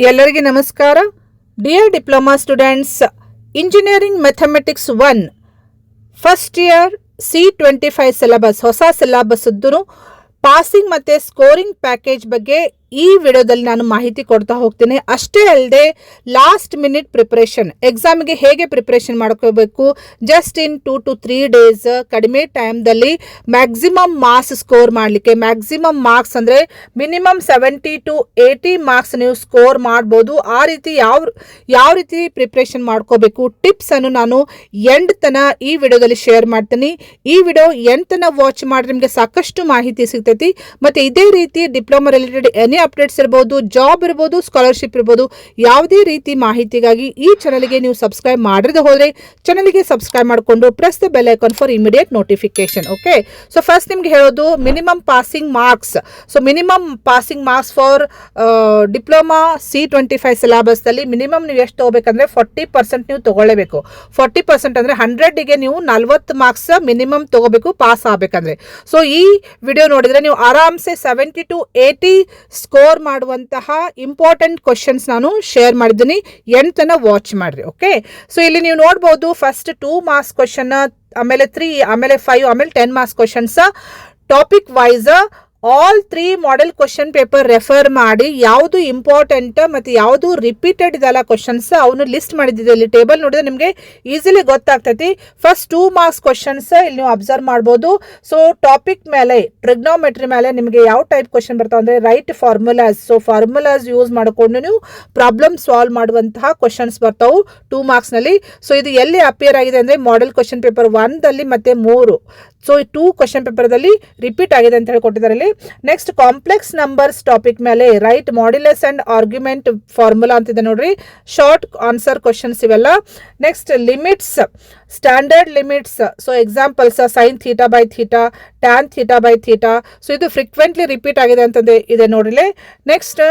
ಎಲ್ಲರಿಗೆ ನಮಸ್ಕಾರ. Dear diploma students, engineering mathematics 1 first year C25 syllabus ಹೊಸ ಸಿಲೆಬಸ್ ಪಾಸಿಂಗ್ ಮತ್ತು ಸ್ಕೋರಿಂಗ್ ಪ್ಯಾಕೇಜ್ ಬಗ್ಗೆ ಈ ವಿಡಿಯೋದಲ್ಲಿ ನಾನು ಮಾಹಿತಿ ಕೊಡ್ತಾ ಹೋಗ್ತೀನಿ. ಅಷ್ಟೇ ಅಲ್ಲದೆ ಲಾಸ್ಟ್ ಮಿನಿಟ್ ಪ್ರಿಪ್ರೇಷನ್, ಎಕ್ಸಾಮಿಗೆ ಹೇಗೆ ಪ್ರಿಪ್ರೇಷನ್ ಮಾಡ್ಕೋಬೇಕು, ಜಸ್ಟ್ ಇನ್ 2 to 3 ಡೇಸ್ ಕಡಿಮೆ ಟೈಮ್ದಲ್ಲಿ ಮ್ಯಾಕ್ಸಿಮಮ್ ಮಾರ್ಕ್ಸ್ ಸ್ಕೋರ್ ಮಾಡಲಿಕ್ಕೆ, ಮ್ಯಾಕ್ಸಿಮಮ್ ಮಾರ್ಕ್ಸ್ ಅಂದರೆ ಮಿನಿಮಮ್ 70 to 80 ಮಾರ್ಕ್ಸ್ ನೀವು ಸ್ಕೋರ್ ಮಾಡ್ಬೋದು. ಆ ರೀತಿ ಯಾವ ರೀತಿ ಪ್ರಿಪ್ರೇಷನ್ ಮಾಡ್ಕೋಬೇಕು ಟಿಪ್ಸನ್ನು ನಾನು ಎಂಡ್ ತನಕ ಈ ವಿಡಿಯೋದಲ್ಲಿ ಶೇರ್ ಮಾಡ್ತೀನಿ. ಈ ವಿಡಿಯೋ ಎಂಡ್ ತನಕ ವಾಚ್ ಮಾಡಿದ್ರೆ ನಿಮಗೆ ಸಾಕಷ್ಟು ಮಾಹಿತಿ ಸಿಗ್ತೈತಿ. ಮತ್ತು ಇದೇ ರೀತಿ ಡಿಪ್ಲೊಮಾ ರಿಲೇಟೆಡ್ ಎನಿ ಅಪ್ಡೇಟ್ಸ್ ಇರ್ಬೋದು, ಜಾಬ್ ಇರ್ಬೋದು, ಸ್ಕಾಲರ್ಶಿಪ್ ಇರ್ಬೋದು, ಯಾವುದೇ ರೀತಿ ಮಾಹಿತಿಗಾಗಿ ಈ ಚಾನಲ್ಗೆ ನೀವು ಸಬ್ಸ್ಕ್ರೈಬ್ ಮಾಡಿರದೆ ಹೋದರೆ ಚಾನಲ್ಗೆ ಸಬ್ಸ್ಕ್ರೈಬ್ ಮಾಡಿಕೊಂಡು press the bell icon for immediate notification. Okay, so first ನಿಮ್ಗೆ ಹೇಳೋದು minimum passing marks. So minimum passing marks for diploma C25 ಸಿಲೆಬಸ್ದಲ್ಲಿ ಮಿನಿಮಮ್ ನೀವು ಎಷ್ಟು ತೊಗೋಬೇಕಂದ್ರೆ 40% ನೀವು ತೊಗೊಳ್ಳೇಬೇಕು. 40% ಅಂದರೆ 100ಗೆ ನೀವು 40 ಮಾರ್ಕ್ಸ್ ಮಿನಿಮಮ್ ತೊಗೋಬೇಕು ಪಾಸ್ ಆಗಬೇಕಂದ್ರೆ. ಸೊ ಈ ವಿಡಿಯೋ ನೋಡಿದರೆ ನೀವು ಆರಾಮ್ಸೆ 70 to 80 ಸ್ಕೋರ್ ಮಾಡುವಂತಹ ಇಂಪಾರ್ಟೆಂಟ್ ಕ್ವಶನ್ಸ್ ನಾನು ಶೇರ್ ಮಾಡಿದ್ದೀನಿ. ಎಂಡ್ ತನಕ ವಾಚ್ ಮಾಡಿರಿ. ಓಕೆ, ಸೊ ಇಲ್ಲಿ ನೀವು ನೋಡ್ಬೋದು ಫಸ್ಟ್ 2 ಮಾರ್ಕ್ಸ್ ಕ್ವಶನ್, ಆಮೇಲೆ 3, ಆಮೇಲೆ 5, ಆಮೇಲೆ 10 marks questions topic wise all 3 model question paper refer ಮಾಡಿ ಯಾವುದು ಇಂಪಾರ್ಟೆಂಟ್ ಮತ್ತು ಯಾವುದು ರಿಪೀಟೆಡ್ ಇದೆಲ್ಲ ಕ್ವಶನ್ಸ್ ಅವನು ಲಿಸ್ಟ್ ಮಾಡಿದ್ದಿದೆ. ಇಲ್ಲಿ ಟೇಬಲ್ ನೋಡಿದ್ರೆ ನಿಮಗೆ ಈಸಿಲಿ ಗೊತ್ತಾಗ್ತೈತಿ. ಫಸ್ಟ್ 2 ಮಾರ್ಕ್ಸ್ ಕ್ವಶನ್ಸ್ ಇಲ್ಲಿ ನೀವು ಅಬ್ಸರ್ವ್ ಮಾಡ್ಬೋದು. ಸೊ ಟಾಪಿಕ್ ಮೇಲೆ ಟ್ರಿಗ್ನೋಮೆಟ್ರಿ ಮೇಲೆ ನಿಮಗೆ ಯಾವ ಟೈಪ್ ಕ್ವಶನ್ ಬರ್ತಾವೆ ಅಂದರೆ right formulas. So formulas use ಮಾಡಿಕೊಂಡು ನೀವು ಪ್ರಾಬ್ಲಮ್ ಸಾಲ್ವ್ ಮಾಡುವಂತಹ ಕ್ವಶನ್ಸ್ ಬರ್ತಾವೆ 2 ಮಾರ್ಕ್ಸ್ನಲ್ಲಿ. ಸೊ ಇದು ಎಲ್ಲಿ ಅಪಿಯರ್ ಆಗಿದೆ ಅಂದರೆ ಮಾಡೆಲ್ ಕ್ವಶನ್ ಪೇಪರ್ 1ದಲ್ಲಿ ಮತ್ತು 3. ಸೊ 2 ಕ್ವಶನ್ ಪೇಪರ್ದಲ್ಲಿ ರಿಪೀಟ್ ಆಗಿದೆ ಅಂತ ಹೇಳಿ ಕೊಟ್ಟಿದ್ದಾರೆ ಇಲ್ಲಿ. ನೆಕ್ಸ್ಟ್ ಕಾಂಪ್ಲೆಕ್ಸ್ ನಂಬರ್ಸ್ ಟಾಪಿಕ್ ಮೇಲೆ right modulus and argument formula ಅಂತಿದೆ ನೋಡ್ರಿ, ಶಾರ್ಟ್ ಆನ್ಸರ್ ಕ್ವಶನ್ಸ್ ಇವೆಲ್ಲ. Next limits, standard limits. So examples sine theta by theta, tan theta by theta. So ಇದು ಫ್ರೀಕ್ವೆಂಟ್ಲಿ ರಿಪೀಟ್ ಆಗಿದೆ ಅಂತಂದ್ರೆ ಇದೆ ನೋಡ್ರಿ. ನೆಕ್ಸ್ಟ್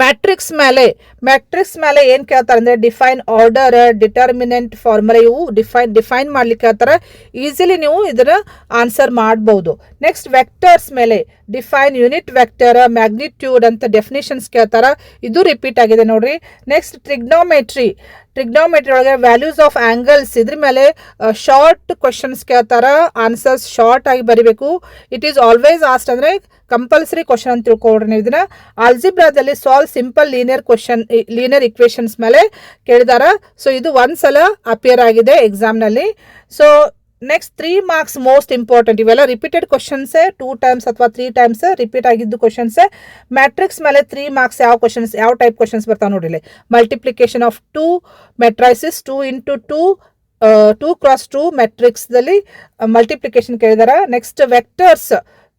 ಮ್ಯಾಟ್ರಿಕ್ಸ್ ಮೇಲೆ ಏನು ಕೇಳ್ತಾರೆ ಅಂದರೆ ಡಿಫೈನ್ ಆರ್ಡರ್, ಡಿಟರ್ಮಿನೆಂಟ್ ಫಾರ್ಮುಲಾ, ಇವು ಡಿಫೈನ್ ಮಾಡ್ಲಿಕ್ಕೆ ಹೇಳ್ತಾರೆ. ಈಸಿಲಿ ನೀವು ಇದನ್ನ ಆನ್ಸರ್ ಮಾಡ್ಬೋದು. ನೆಕ್ಸ್ಟ್ ವೆಕ್ಟರ್ಸ್ ಮೇಲೆ ಡಿಫೈನ್ ಯೂನಿಟ್ ವೆಕ್ಟರ್, ಮ್ಯಾಗ್ನಿಟ್ಯೂಡ್ ಅಂತ ಡೆಫಿನೇಷನ್ಸ್ ಕೇಳ್ತಾರೆ. ಇದು ರಿಪೀಟ್ ಆಗಿದೆ ನೋಡ್ರಿ. ನೆಕ್ಸ್ಟ್ ಟ್ರಿಗ್ನೋಮೆಟ್ರಿ ಒಳಗೆ ವ್ಯಾಲ್ಯೂಸ್ ಆಫ್ ಆಂಗಲ್ಸ್, ಇದ್ರ ಮೇಲೆ ಶಾರ್ಟ್ ಕ್ವಶನ್ಸ್ ಕೇಳ್ತಾರ. ಆನ್ಸರ್ಸ್ ಶಾರ್ಟ್ ಆಗಿ ಬರಿಬೇಕು. ಇಟ್ ಈಸ್ ಆಲ್ವೇಸ್ ಆಸ್ಟ್ ಅಂದರೆ ಕಂಪಲ್ಸರಿ ಕ್ವಶನ್ ಅಂತ ತಿಳ್ಕೊಳ್ರಿ ನೀವು ಇದನ್ನ. ಆಲ್ಜಿಬ್ರಾದಲ್ಲಿ ಸಾಲ್ವ್ ಸಿಂಪಲ್ ಲೀನಿಯರ್ ಇಕ್ವೇಶನ್ಸ್ ಮೇಲೆ ಕೇಳಿದಾರ. ಸೊ ಇದು ಒಂದ್ಸಲ ಅಪಿಯರ್ ಆಗಿದೆ ಎಕ್ಸಾಮ್ನಲ್ಲಿ. So next 3 marks most important. ಇವೆಲ್ಲ ರಿಪೀಟೆಡ್ ಕ್ವಶನ್ಸೇ, 2 ಟೈಮ್ಸ್ ಅಥವಾ 3 ಟೈಮ್ಸ್ ರಿಪೀಟ್ ಆಗಿದ್ದು ಕ್ವಶನ್ಸೇ. ಮ್ಯಾಟ್ರಿಕ್ಸ್ ಮೇಲೆ 3 ಮಾರ್ಕ್ಸ್ ಯಾವ ಟೈಪ್ ಕ್ವಶನ್ಸ್ ಬರ್ತಾವೆ ನೋಡಿಲಿ. Multiplication of 2 matrices, 2 into 2, 2 cross 2 ಮೆಟ್ರಿಕ್ಸ್ದಲ್ಲಿ ಮಲ್ಟಿಪ್ಲಿಕೇಶನ್ ಕೇಳಿದಾರ. ನೆಕ್ಸ್ಟ್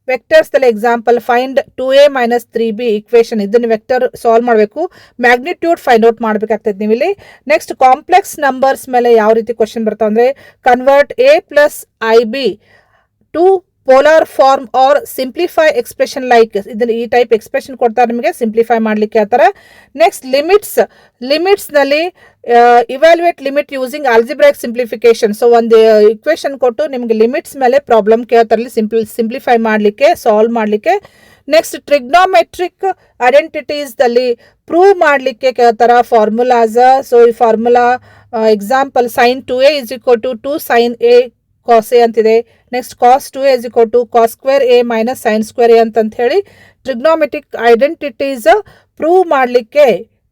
ವೆಕ್ಟರ್ಸ್ದಲ್ಲಿ example find 2a - 3b equation, ಇದನ್ನು ವೆಕ್ಟರ್ ಸಾಲ್ವ್ ಮಾಡಬೇಕು. ಮ್ಯಾಗ್ನಿಟ್ಯೂಡ್ ಫೈಂಡ್ ಔಟ್ ಮಾಡಬೇಕಾಗ್ತದೆ ನೀವು ಇಲ್ಲಿ. ನೆಕ್ಸ್ಟ್ ಕಾಂಪ್ಲೆಕ್ಸ್ ನಂಬರ್ಸ್ ಮೇಲೆ ಯಾವ ರೀತಿ ಕ್ವಶನ್ ಬರ್ತಾವೆ ಅಂದರೆ convert a + ib to polar form or simplify expression like, ಇದನ್ನು ಈ ಟೈಪ್ ಎಕ್ಸ್ಪ್ರೆಷನ್ ಕೊಡ್ತಾರೆ ನಿಮಗೆ, ಸಿಂಪ್ಲಿಫೈ ಮಾಡಲಿಕ್ಕೆ ಹೇಳ್ತಾರೆ. ನೆಕ್ಸ್ಟ್ ಲಿಮಿಟ್ಸ್ನಲ್ಲಿ evaluate limit using algebraic simplification. So ಒಂದು ಇಕ್ವೇಶನ್ ಕೊಟ್ಟು ನಿಮಗೆ ಲಿಮಿಟ್ಸ್ ಮೇಲೆ ಪ್ರಾಬ್ಲಮ್ ಕೇಳ್ತಾರೆ ಸಿಂಪ್ಲಿಫೈ ಮಾಡಲಿಕ್ಕೆ, ಸಾಲ್ವ್ ಮಾಡಲಿಕ್ಕೆ. ನೆಕ್ಸ್ಟ್ ಟ್ರಿಗ್ನೋಮೆಟ್ರಿಕ್ ಐಡೆಂಟಿಟೀಸ್ದಲ್ಲಿ ಪ್ರೂವ್ ಮಾಡಲಿಕ್ಕೆ ಕೇಳ್ತಾರೆ ಫಾರ್ಮುಲಾಸ್. ಸೊ ಈ formula example sine 2a = 2 sin a cos a ಅಂತಿದೆ. Next cos 2a = cos square a - sin square a ಅಂತ ಹೇಳಿ ಟ್ರಿಗ್ನೋಮೆಟ್ರಿಕ್ ಐಡೆಂಟಿಟೀಸ್ ಪ್ರೂವ್ ಮಾಡಲಿಕ್ಕೆ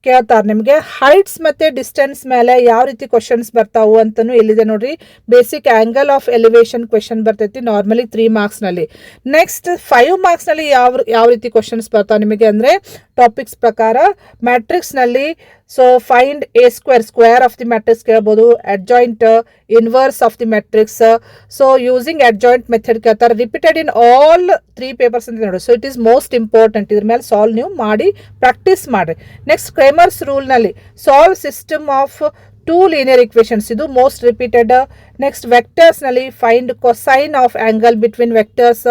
ಕೇಳ್ತಾರೆ ನಿಮಗೆ. ಹೈಟ್ಸ್ ಮತ್ತು ಡಿಸ್ಟೆನ್ಸ್ ಮೇಲೆ ಯಾವ ರೀತಿ ಕ್ವಶನ್ಸ್ ಬರ್ತಾವು ಅಂತಲೂ ಇಲ್ಲಿದೆ ನೋಡ್ರಿ. Basic angle of elevation question ಬರ್ತೈತಿ ನಾರ್ಮಲಿ 3 ಮಾರ್ಕ್ಸ್ನಲ್ಲಿ. ನೆಕ್ಸ್ಟ್ 5 ಮಾರ್ಕ್ಸ್ನಲ್ಲಿ ಯಾವ ರೀತಿ ಕ್ವಶನ್ಸ್ ಬರ್ತಾವೆ ನಿಮಗೆ ಅಂದರೆ ಟಾಪಿಕ್ಸ್ ಪ್ರಕಾರ. ಮ್ಯಾಟ್ರಿಕ್ಸ್ನಲ್ಲಿ so find square of the matrix ಕೇಳ್ಬೋದು, adjoint, inverse of the matrix. So using adjoint method ಕೇಳ್ತಾರೆ. ರಿಪೀಟೆಡ್ ಇನ್ ಆಲ್ 3 ಪೇಪರ್ಸ್ ಅಂತ ನೋಡಿ. So it is most important. ಇದ್ರ ಮೇಲೆ ಸಾಲ್ವ್ ನೀವು ಮಾಡಿ ಪ್ರಾಕ್ಟೀಸ್ ಮಾಡಿರಿ. ನೆಕ್ಸ್ಟ್ ಕ್ರೇಮರ್ಸ್ ರೂಲ್ನಲ್ಲಿ solve system of 2 linear equations, ಇದು ಮೋಸ್ಟ್ ರಿಪೀಟೆಡ್. ನೆಕ್ಸ್ಟ್ ವೆಕ್ಟರ್ಸ್ನಲ್ಲಿ find cosine of angle between vectors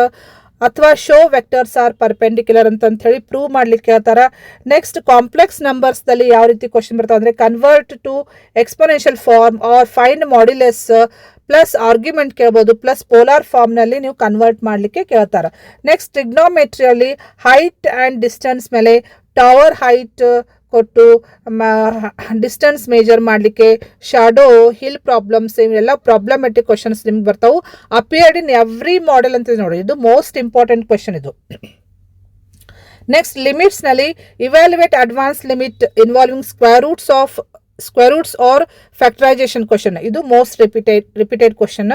ಅಥವಾ ಶೋ ವೆಕ್ಟರ್ಸ್ ಆರ್ ಪರ್ಪೆಂಡಿಕ್ಯುಲರ್ ಅಂತ ಹೇಳಿ ಪ್ರೂವ್ ಮಾಡ್ಲಿಕ್ಕೆ ಹೇಳ್ತಾರೆ. ನೆಕ್ಸ್ಟ್ ಕಾಂಪ್ಲೆಕ್ಸ್ ನಂಬರ್ಸ್ದಲ್ಲಿ ಯಾವ ರೀತಿ ಕ್ವಶನ್ ಬರ್ತಾವೆ ಅಂದರೆ convert to exponential form or find modulus plus argument ಕೇಳ್ಬೋದು, ಪ್ಲಸ್ ಪೋಲಾರ್ ಫಾರ್ಮ್ನಲ್ಲಿ ನೀವು ಕನ್ವರ್ಟ್ ಮಾಡಲಿಕ್ಕೆ ಕೇಳ್ತಾರೆ. ನೆಕ್ಸ್ಟ್ ಟ್ರಿಗ್ನೋಮೆಟ್ರಿಯಲ್ಲಿ ಹೈಟ್ ಆ್ಯಂಡ್ ಡಿಸ್ಟೆನ್ಸ್ ಮೇಲೆ ಟವರ್ ಹೈಟ್, ಕೊಟ್ಟು ಡಿಸ್ಟೆನ್ಸ್ ಮೇಜರ್ ಮಾಡಲಿಕ್ಕೆ ಶಾಡೋ ಹಿಲ್ ಪ್ರಾಬ್ಲಮ್ಸ್ ಇವೆಲ್ಲ ಪ್ರಾಬ್ಲಮೆಟಿಕ್ ಕ್ವಶನ್ಸ್ ನಿಮ್ಗೆ ಬರ್ತಾವೆ. ಅಪಿಯರ್ಡ್ ಇನ್ ಎವ್ರಿ ಮಾಡೆಲ್ ಅಂತ ನೋಡಿ, ಇದು ಮೋಸ್ಟ್ ಇಂಪಾರ್ಟೆಂಟ್ ಕ್ವಶನ್ ಇದು. ನೆಕ್ಸ್ಟ್ ಲಿಮಿಟ್ಸ್ನಲ್ಲಿ evaluate advance limit involving square roots or factorization question, ಇದು most repeated question.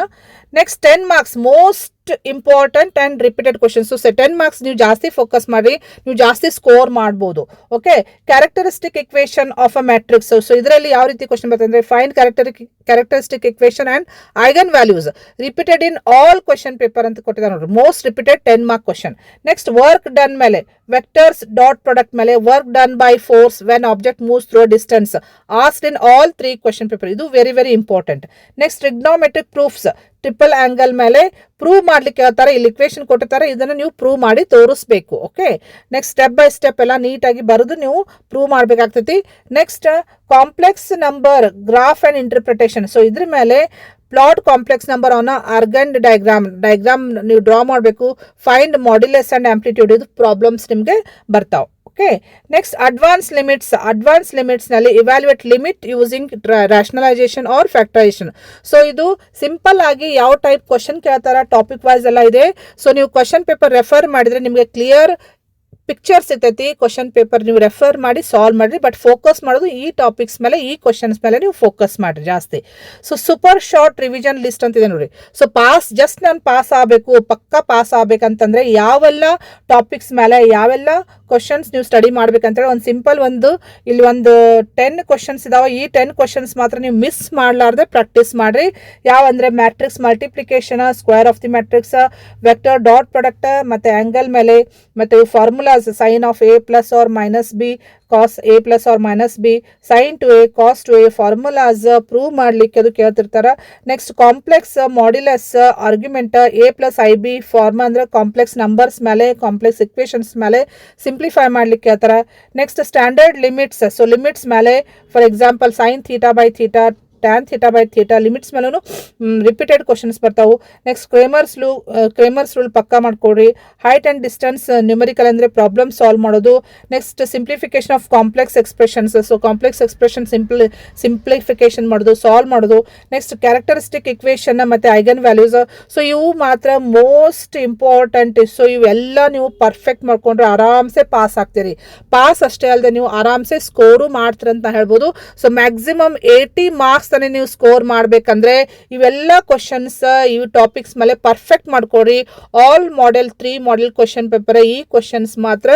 Next 10 marks most important and repeated questions. So 10 marks ನೀವು ಜಾಸ್ತಿ ಫೋಕಸ್ ಮಾಡಿ, ನೀವು ಜಾಸ್ತಿ ಸ್ಕೋರ್ ಮಾಡ್ಬೋದು. Okay, characteristic equation of a matrix. So ಇದರಲ್ಲಿ ಯಾವ ರೀತಿ ಕ್ವಶನ್ ಬರ್ತದೆ ಅಂದರೆ find characteristic equation and eigen values repeated in all question paper ಅಂತ ಕೊಟ್ಟಿದ್ದಾರೆ ನೋಡ್ರಿ, most repeated 10 mark question. Next work done ಮೇಲೆ ವೆಕ್ಟರ್ಸ್ ಡಾಟ್ ಪ್ರಾಡಕ್ಟ್ ಮೇಲೆ work done by force when object moves through distance asked in all 3 question paper, ಇದು very very important. Next trigonometric proofs triple angle ಮೇಲೆ prove ಮಾಡ್ಲಿಕ್ಕೆ ಹೇಳ್ತಾರೆ, ಇಲ್ಲಿ equation ಕೊಟ್ಟಿರ್ತಾರೆ, ಇದನ್ನು ನೀವು ಪ್ರೂವ್ ಮಾಡಿ ತೋರಿಸ್ಬೇಕು. Okay, next step by step ಎಲ್ಲ ನೀಟಾಗಿ ಬರೆದು ನೀವು ಪ್ರೂವ್ ಮಾಡಬೇಕಾಗ್ತೈತಿ. Next complex number graph and interpretation. So ಇದ್ರ ಮೇಲೆ ಪ್ಲಾಟ್ ಕಾಂಪ್ಲೆಕ್ಸ್ ನಂಬರ್ ಅವನ ಅರ್ಗನ್ ಡಯಾಗ್ರಾಮ್ ನೀವು ಡ್ರಾ ಮಾಡಬೇಕು. ಫೈಂಡ್ ಮಾಡ್ಯುಲಸ್ ಆ್ಯಂಡ್ ಆಂಪ್ಲಿಟ್ಯೂಡ್, ಇದು ಪ್ರಾಬ್ಲಮ್ಸ್ ನಿಮಗೆ ಬರ್ತಾವೆ. ಓಕೆ, ನೆಕ್ಸ್ಟ್ ಅಡ್ವಾನ್ಸ್ ಲಿಮಿಟ್ಸ್ನಲ್ಲಿ evaluate limit using rationalization or factorization. So ಇದು ಸಿಂಪಲ್ ಆಗಿ ಯಾವ ಟೈಪ್ ಕ್ವಶನ್ ಕೇಳ್ತಾರ, ಟಾಪಿಕ್ ವೈಸ್ ಎಲ್ಲ ಇದೆ. ಸೊ ನೀವು ಕ್ವಶನ್ ಪೇಪರ್ ರೆಫರ್ ಮಾಡಿದ್ರೆ ನಿಮಗೆ ಕ್ಲಿಯರ್ ಪಿಕ್ಚರ್ ಸಿಗ್ತೈತಿ. ಕ್ವಶನ್ ಪೇಪರ್ ನೀವು ರೆಫರ್ ಮಾಡಿ ಸಾಲ್ವ್ ಮಾಡಿರಿ, ಬಟ್ ಫೋಕಸ್ ಮಾಡೋದು ಈ ಟಾಪಿಕ್ಸ್ ಮೇಲೆ, ಈ ಕ್ವಶನ್ಸ್ ಮೇಲೆ ನೀವು ಫೋಕಸ್ ಮಾಡಿರಿ ಜಾಸ್ತಿ. So super short revision list ಅಂತಿದೆ ನೋಡಿ. ಸೊ ಜಸ್ಟ್ ನಾನು ಪಾಸ್ ಆಗಬೇಕು, ಪಕ್ಕಾ ಪಾಸ್ ಆಗಬೇಕಂತಂದ್ರೆ ಯಾವೆಲ್ಲ ಟಾಪಿಕ್ಸ್ ಮೇಲೆ ಯಾವೆಲ್ಲ ಕ್ವಶನ್ಸ್ ನೀವು ಸ್ಟಡಿ ಮಾಡ್ಬೇಕಂತೇಳಿ ಒಂದು ಸಿಂಪಲ್ ಇಲ್ಲಿ ಒಂದು 10 ಕ್ವಶನ್ಸ್ ಇದಾವೆ. ಈ 10 ಕ್ವಶನ್ಸ್ ಮಾತ್ರ ನೀವು ಮಿಸ್ ಮಾಡಲಾರ್ದೆ ಪ್ರಾಕ್ಟೀಸ್ ಮಾಡಿರಿ. ಯಾವಂದ್ರೆ matrix multiplication, square of the matrix, vector dot product, ಮತ್ತು ಆಂಗಲ್ ಮೇಲೆ, ಮತ್ತು formulas sine of a plus or minus b, cos a plus or minus b, sine two a, cos two a, formulas prove ಮಾಡಲಿಕ್ಕೆ ಅದು ಕೇಳ್ತಿರ್ತಾರೆ. Next complex modulus argument, a plus i b, form ಅಂದರೆ complex numbers ಮೇಲೆ, complex equations ಮೇಲೆ simplify ಮಾಡಲಿಕ್ಕೆ ಹೇಳ್ತಾರೆ. Next standard limits. So limits ಮೇಲೆ for example sine theta by theta, tan theta by theta, limits ಮೇಲೂ ರಿಪೀಟೆಡ್ ಕ್ವಶನ್ಸ್ ಬರ್ತಾವೆ. Next Cramer's rule ಪಕ್ಕಾ ಮಾಡ್ಕೊಡ್ರಿ. Height and distance numerical ಅಂದರೆ ಪ್ರಾಬ್ಲಮ್ ಸಾಲ್ವ್ ಮಾಡೋದು. Next simplification of complex expressions. So complex expression simplification ಮಾಡೋದು, solve ಮಾಡೋದು. Next characteristic equation ಮತ್ತು eigen values. So ಇವು ಮಾತ್ರ ಮೋಸ್ಟ್ ಇಂಪಾರ್ಟೆಂಟ್. ಸೊ ಇವೆಲ್ಲ ನೀವು ಪರ್ಫೆಕ್ಟ್ ಮಾಡ್ಕೊಂಡ್ರೆ ಆರಾಮ್ಸೆ ಪಾಸ್ ಆಗ್ತೀರಿ. ಪಾಸ್ ಅಷ್ಟೇ ಅಲ್ಲದೆ ನೀವು ಆರಾಮ್ಸೆ ಸ್ಕೋರು ಮಾಡ್ತೀರಂತ ಹೇಳ್ಬೋದು. ಸೊ ಮ್ಯಾಕ್ಸಿಮಮ್ 80 ಮಾರ್ಕ್ಸ್ ತಾನೇ ನೀವು ಸ್ಕೋರ್ ಮಾಡಬೇಕಂದ್ರೆ ಇವೆಲ್ಲ ಕ್ವಶನ್ಸ್, ಇವು ಟಾಪಿಕ್ಸ್ ಮೇಲೆ ಪರ್ಫೆಕ್ಟ್ ಮಾಡ್ಕೊಡ್ರಿ. All model 3 model question paper, ಈ ಕ್ವಶನ್ಸ್ ಮಾತ್ರ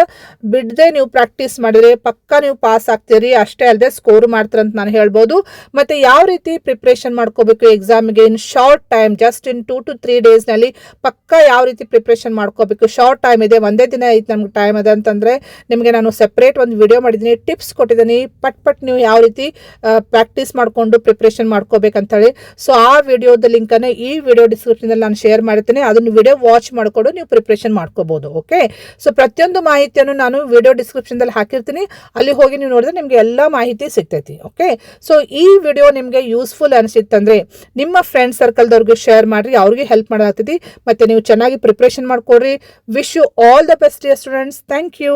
ಬಿಡದೆ ನೀವು ಪ್ರಾಕ್ಟೀಸ್ ಮಾಡಿದ್ರೆ ಪಕ್ಕ ನೀವು ಪಾಸ್ ಆಗ್ತೀರಿ. ಅಷ್ಟೇ ಅಲ್ಲದೆ ಸ್ಕೋರ್ ಮಾಡ್ತೀರಂತ ನಾನು ಹೇಳ್ಬೋದು. ಮತ್ತು ಯಾವ ರೀತಿ ಪ್ರಿಪ್ರೇಷನ್ ಮಾಡ್ಕೋಬೇಕು ಎಕ್ಸಾಮ್ಗೆ in short time, just in 2 to 3 ಡೇಸ್ನಲ್ಲಿ ಪಕ್ಕ ಯಾವ ರೀತಿ ಪ್ರಿಪ್ರೇಷನ್ ಮಾಡ್ಕೋಬೇಕು. ಶಾರ್ಟ್ ಟೈಮ್ ಇದೆ, ಒಂದೇ ದಿನ ಐತೆ ನಮ್ಗೆ ಟೈಮ್ ಅದ ಅಂತಂದರೆ ನಿಮಗೆ ನಾನು ಸೆಪ್ರೇಟ್ ಒಂದು ವಿಡಿಯೋ ಮಾಡಿದ್ದೀನಿ, ಟಿಪ್ಸ್ ಕೊಟ್ಟಿದ್ದೀನಿ. ಪಟ್ ನೀವು ಯಾವ ರೀತಿ ಪ್ರಾಕ್ಟೀಸ್ ಮಾಡಿಕೊಂಡು ಪ್ರಿಪ್ರೇಷನ್ ಮಾಡ್ಕೋಬೇಕಂತೇಳಿ. ಸೊ ಆ ವಿಡಿಯೋದ ಲಿಂಕನ್ನು ಈ ವಿಡಿಯೋ ಡಿಸ್ಕ್ರಿಪ್ಷನಲ್ಲಿ ನಾನು ಶೇರ್ ಮಾಡ್ತೀನಿ, ಅದನ್ನು ವಿಡಿಯೋ ವಾಚ್ ಮಾಡಿಕೊಂಡು ನೀವು ಪ್ರಿಪ್ರೇಷನ್ ಮಾಡ್ಕೋಬಹುದು. ಓಕೆ, ಸೊ ಪ್ರತಿಯೊಂದು ಮಾಹಿತಿಯನ್ನು ನಾನು ವಿಡಿಯೋ ಡಿಸ್ಕ್ರಿಪ್ಷನ್ದಲ್ಲಿ ಹಾಕಿರ್ತೀನಿ, ಅಲ್ಲಿ ಹೋಗಿ ನೀವು ನೋಡಿದ್ರೆ ನಿಮಗೆ ಎಲ್ಲ ಮಾಹಿತಿ ಸಿಗ್ತೈತಿ. ಓಕೆ, ಸೊ ಈ ವಿಡಿಯೋ ನಿಮಗೆ ಯೂಸ್ಫುಲ್ ಅನಿಸಿತ್ತಂದ್ರೆ ನಿಮ್ಮ ಫ್ರೆಂಡ್ ಸರ್ಕಲ್ದವ್ರಿಗೆ ಶೇರ್ ಮಾಡಿರಿ, ಅವ್ರಿಗೆ ಹೆಲ್ಪ್ ಮಾಡಾಗ್ತೈತಿ. ಮತ್ತು ನೀವು ಚೆನ್ನಾಗಿ ಪ್ರಿಪ್ರೇಷನ್ ಮಾಡ್ಕೊಡ್ರಿ. Wish you all the best dear students. Thank you.